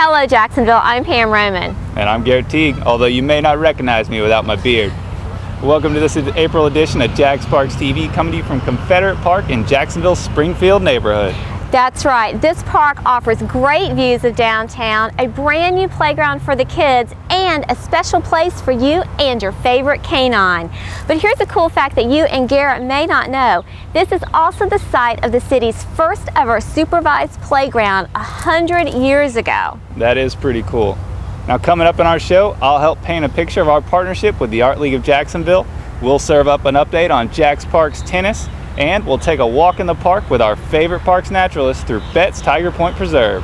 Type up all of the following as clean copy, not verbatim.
Hello Jacksonville, I'm Pam Roman. And I'm Garrett Teague, although you may not recognize me without my beard. Welcome to this April edition of JaxParks TV, coming to you from Confederate Park in Jacksonville's Springfield neighborhood. That's right, this park offers great views of downtown, a brand new playground for the kids, and a special place for you and your favorite canine. But here's a cool fact that you and Garrett may not know. This is also the site of the city's first ever supervised playground 100 years ago. That is pretty cool. Now, coming up in our show, I'll help paint a picture of our partnership with the Art League of Jacksonville. We'll serve up an update on JaxParks tennis, and we'll take a walk in the park with our favorite parks naturalists through Betz-Tiger Point Preserve.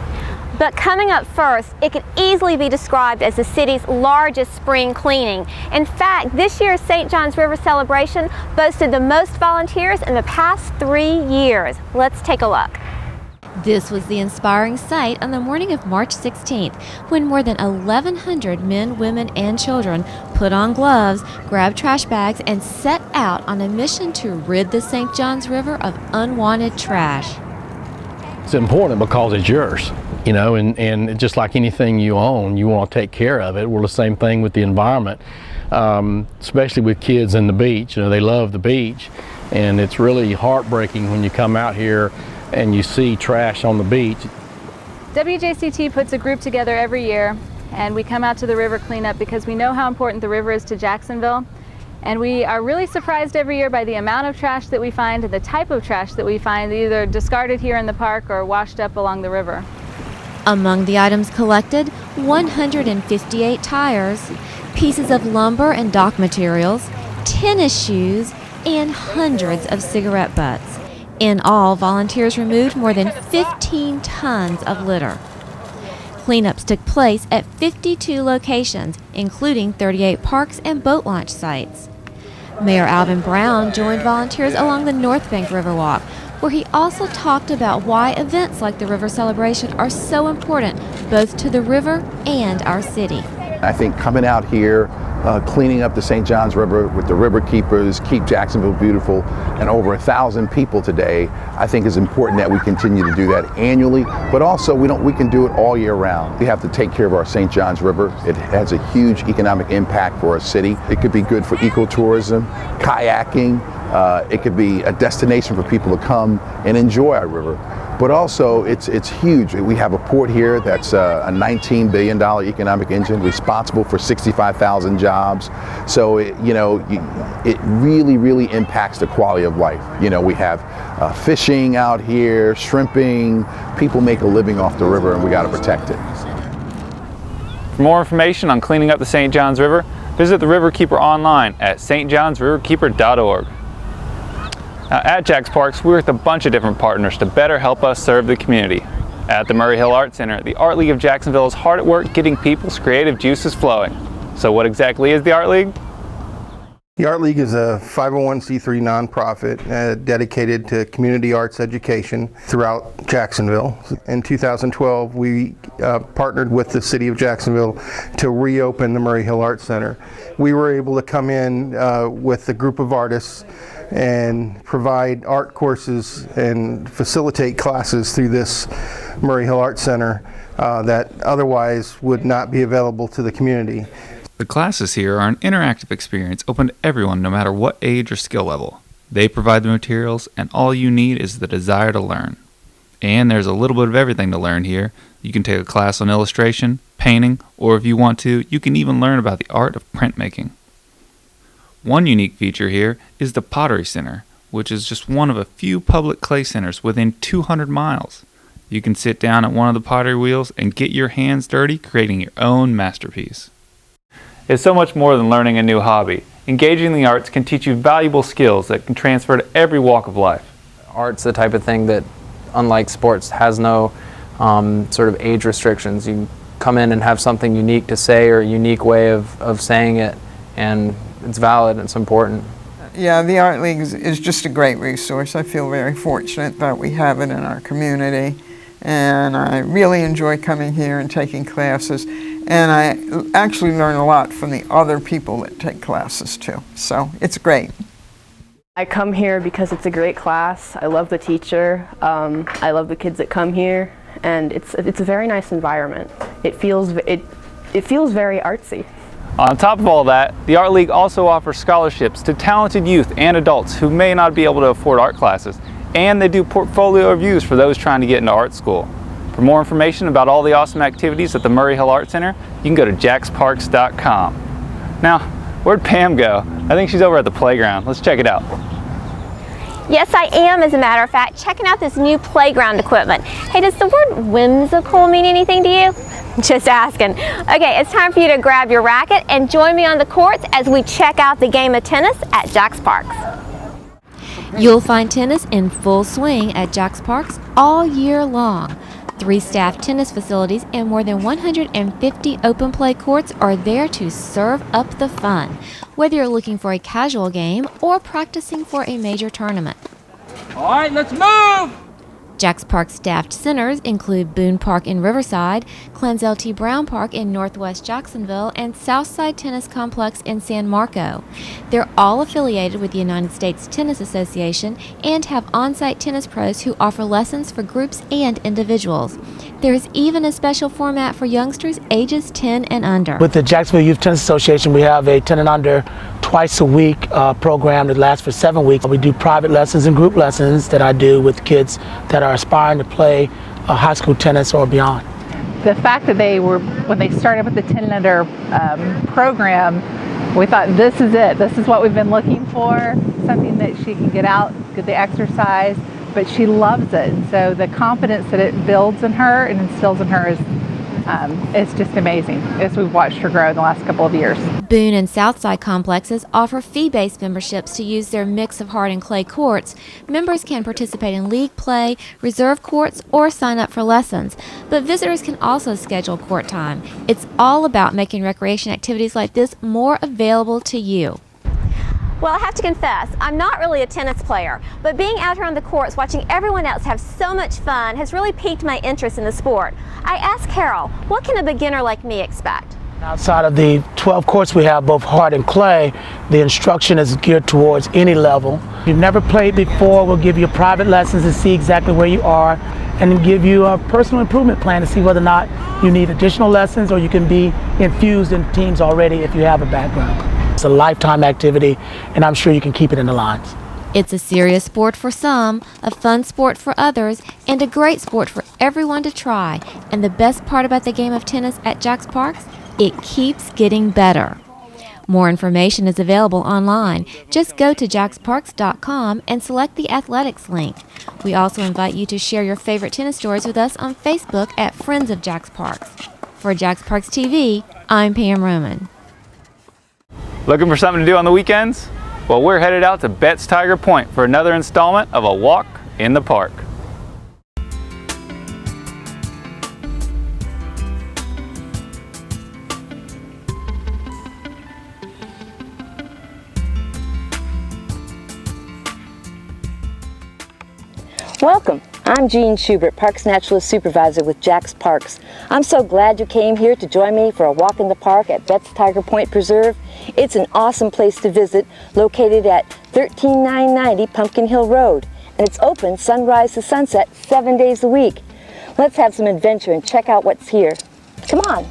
But coming up first, it could easily be described as the city's largest spring cleaning. In fact, this year's St. Johns River celebration boasted the most volunteers in the past 3 years. Let's take a look. This was the inspiring sight on the morning of March 16th, when more than 1,100 men, women, and children put on gloves, grabbed trash bags, and set out on a mission to rid the St. Johns River of unwanted trash. It's important because it's yours, you know, and just like anything you own, you want to take care of it. Well, the same thing with the environment, especially with kids in the beach. You know, they love the beach, and it's really heartbreaking when you come out here and you see trash on the beach. WJCT puts a group together every year, and we come out to the river cleanup because we know how important the river is to Jacksonville, and we are really surprised every year by the amount of trash that we find and the type of trash that we find, either discarded here in the park or washed up along the river. Among the items collected, 158 tires, pieces of lumber and dock materials, tennis shoes, and hundreds of cigarette butts. In all, volunteers removed more than 15 tons of litter. Cleanups took place at 52 locations, including 38 parks and boat launch sites. Mayor Alvin Brown joined volunteers along the North Bank Riverwalk, where he also talked about why events like the River Celebration are so important both to the river and our city. I think coming out here, cleaning up the St. Johns River with the river keepers, keep Jacksonville beautiful, and over 1,000 people today, I think is important that we continue to do that annually, but also we can do it all year round. We have to take care of our St. Johns River. It has a huge economic impact for our city. It could be good for ecotourism, kayaking, it could be a destination for people to come and enjoy our river. But also, it's huge. We have a port here that's a $19 billion economic engine, responsible for 65,000 jobs. So, it really, really impacts the quality of life. You know, we have fishing out here, shrimping. People make a living off the river, and we got to protect it. For more information on cleaning up the St. Johns River, visit the Riverkeeper online at stjohnsriverkeeper.org. Now, at JaxParks, we work with a bunch of different partners to better help us serve the community. At the Murray Hill Art Center, the Art League of Jacksonville is hard at work getting people's creative juices flowing. So what exactly is the Art League? The Art League is a 501c3 nonprofit dedicated to community arts education throughout Jacksonville. In 2012, we partnered with the City of Jacksonville to reopen the Murray Hill Art Center. We were able to come in with a group of artists and provide art courses and facilitate classes through this Murray Hill Art Center that otherwise would not be available to the community. The classes here are an interactive experience open to everyone, no matter what age or skill level. They provide the materials, and all you need is the desire to learn. And there's a little bit of everything to learn here. You can take a class on illustration, painting, or if you want to, you can even learn about the art of printmaking. One unique feature here is the Pottery Center, which is just one of a few public clay centers within 200 miles. You can sit down at one of the pottery wheels and get your hands dirty creating your own masterpiece. It's so much more than learning a new hobby. Engaging in the arts can teach you valuable skills that can transfer to every walk of life. Art's the type of thing that, unlike sports, has no sort of age restrictions. You come in and have something unique to say or a unique way of saying it, and it's valid, it's important. Yeah, the Art League is just a great resource. I feel very fortunate that we have it in our community, and I really enjoy coming here and taking classes, and I actually learn a lot from the other people that take classes too, so it's great. I come here because it's a great class. I love the teacher. I love the kids that come here, and it's a very nice environment. it feels very artsy. On top of all that, the Art League also offers scholarships to talented youth and adults who may not be able to afford art classes, and they do portfolio reviews for those trying to get into art school. For more information about all the awesome activities at the Murray Hill Art Center, you can go to JaxParks.com. Now, where'd Pam go? I think she's over at the playground. Let's check it out. Yes, I am, as a matter of fact, checking out this new playground equipment. Hey, does the word whimsical mean anything to you? Just asking. Okay, it's time for you to grab your racket and join me on the courts as we check out the game of tennis at JaxParks. You'll find tennis in full swing at JaxParks all year long. 3 staffed tennis facilities and more than 150 open play courts are there to serve up the fun, whether you're looking for a casual game or practicing for a major tournament. All right, let's move! JaxParks staffed centers include Boone Park in Riverside, Clanzel T. Brown Park in Northwest Jacksonville, and Southside Tennis Complex in San Marco. They're all affiliated with the United States Tennis Association and have on-site tennis pros who offer lessons for groups and individuals. There is even a special format for youngsters ages 10 and under. With the Jacksonville Youth Tennis Association, we have a 10 and under twice a week program that lasts for 7 weeks. We do private lessons and group lessons that I do with kids that are aspiring to play high school tennis or beyond. The fact that when they started with the 10 and under program, we thought this is it. This is what we've been looking for, something that she can get out, get the exercise, but she loves it. And so the confidence that it builds in her and instills in her is just amazing as we've watched her grow in the last couple of years. Boone and Southside complexes offer fee-based memberships to use their mix of hard and clay courts. Members can participate in league play, reserve courts, or sign up for lessons. But visitors can also schedule court time. It's all about making recreation activities like this more available to you. Well, I have to confess, I'm not really a tennis player, but being out here on the courts watching everyone else have so much fun has really piqued my interest in the sport. I asked Carol, what can a beginner like me expect? Outside of the 12 courts we have, both hard and clay, the instruction is geared towards any level. If you've never played before, we'll give you private lessons to see exactly where you are and then give you a personal improvement plan to see whether or not you need additional lessons or you can be infused in teams already if you have a background. It's a lifetime activity, and I'm sure you can keep it in the lines. It's a serious sport for some, a fun sport for others, and a great sport for everyone to try. And the best part about the game of tennis at JaxParks, it keeps getting better. More information is available online. Just go to JaxParks.com and select the athletics link. We also invite you to share your favorite tennis stories with us on Facebook at Friends of JaxParks. For JaxParks TV, I'm Pam Roman. Looking for something to do on the weekends? Well, we're headed out to Betz-Tiger Point for another installment of a walk in the park. Welcome. I'm Jean Schubert, Parks Naturalist Supervisor with JaxParks. I'm so glad you came here to join me for a walk in the park at Betz-Tiger Point Preserve. It's an awesome place to visit, located at 13990 Pumpkin Hill Road, and it's open sunrise to sunset 7 days a week. Let's have some adventure and check out what's here. Come on.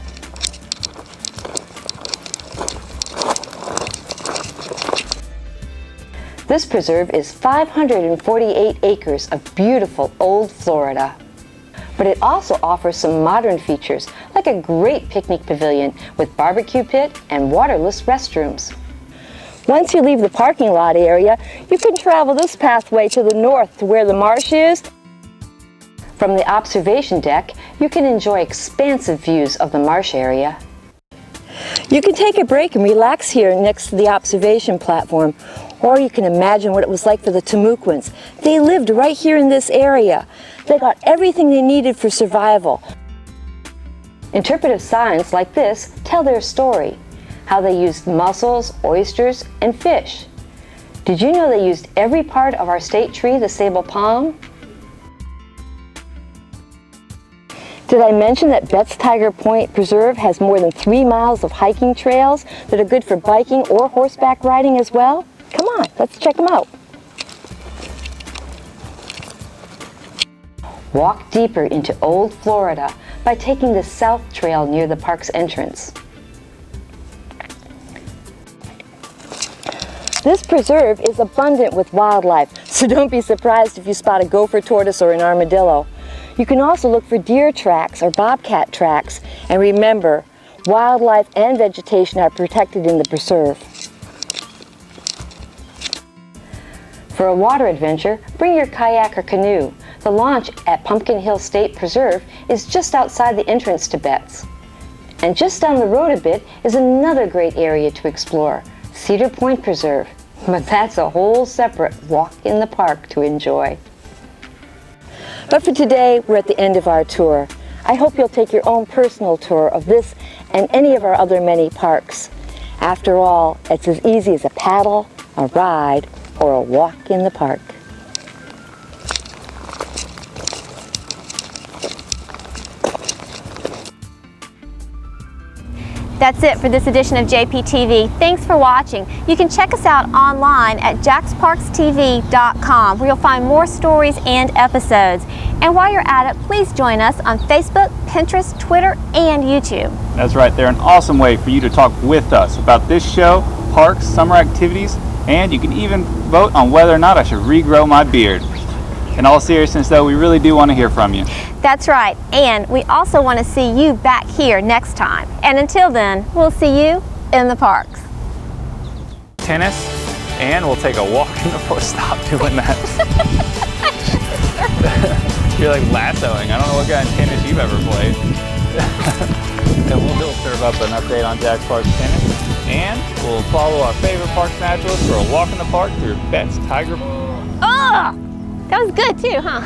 This preserve is 548 acres of beautiful old Florida. But it also offers some modern features, like a great picnic pavilion with barbecue pit and waterless restrooms. Once you leave the parking lot area, you can travel this pathway to the north to where the marsh is. From the observation deck, you can enjoy expansive views of the marsh area. You can take a break and relax here next to the observation platform, or you can imagine what it was like for the Timucuans. They lived right here in this area. They got everything they needed for survival. Interpretive signs like this tell their story, how they used mussels, oysters, and fish. Did you know they used every part of our state tree, the sable palm? Did I mention that Betz-Tiger Point Preserve has more than 3 miles of hiking trails that are good for biking or horseback riding as well? Come on, let's check them out. Walk deeper into old Florida. by taking the South Trail near the park's entrance. This preserve is abundant with wildlife, so don't be surprised if you spot a gopher tortoise or an armadillo. You can also look for deer tracks or bobcat tracks, and remember, wildlife and vegetation are protected in the preserve. For a water adventure, bring your kayak or canoe. The launch at Pumpkin Hill State Preserve is just outside the entrance to Betz. And just down the road a bit is another great area to explore, Cedar Point Preserve. But that's a whole separate walk in the park to enjoy. But for today, we're at the end of our tour. I hope you'll take your own personal tour of this and any of our other many parks. After all, it's as easy as a paddle, a ride, or a walk in the park. That's it for this edition of JPTV. Thanks for watching. You can check us out online at JaxParksTV.com, where you'll find more stories and episodes. And while you're at it, please join us on Facebook, Pinterest, Twitter, and YouTube. That's right, they're an awesome way for you to talk with us about this show, parks, summer activities, and you can even vote on whether or not I should regrow my beard. In all seriousness though, we really do want to hear from you. That's right, and we also want to see you back here next time. And until then, we'll see you in the parks. Tennis, and we'll take a walk in the park. Stop doing that. You're like lassoing. I don't know what kind of tennis you've ever played. And we'll serve up an update on JaxParks tennis, and we'll follow our favorite parks naturalist for a walk in the park through Betz-Tiger. Oh, that was good too, huh?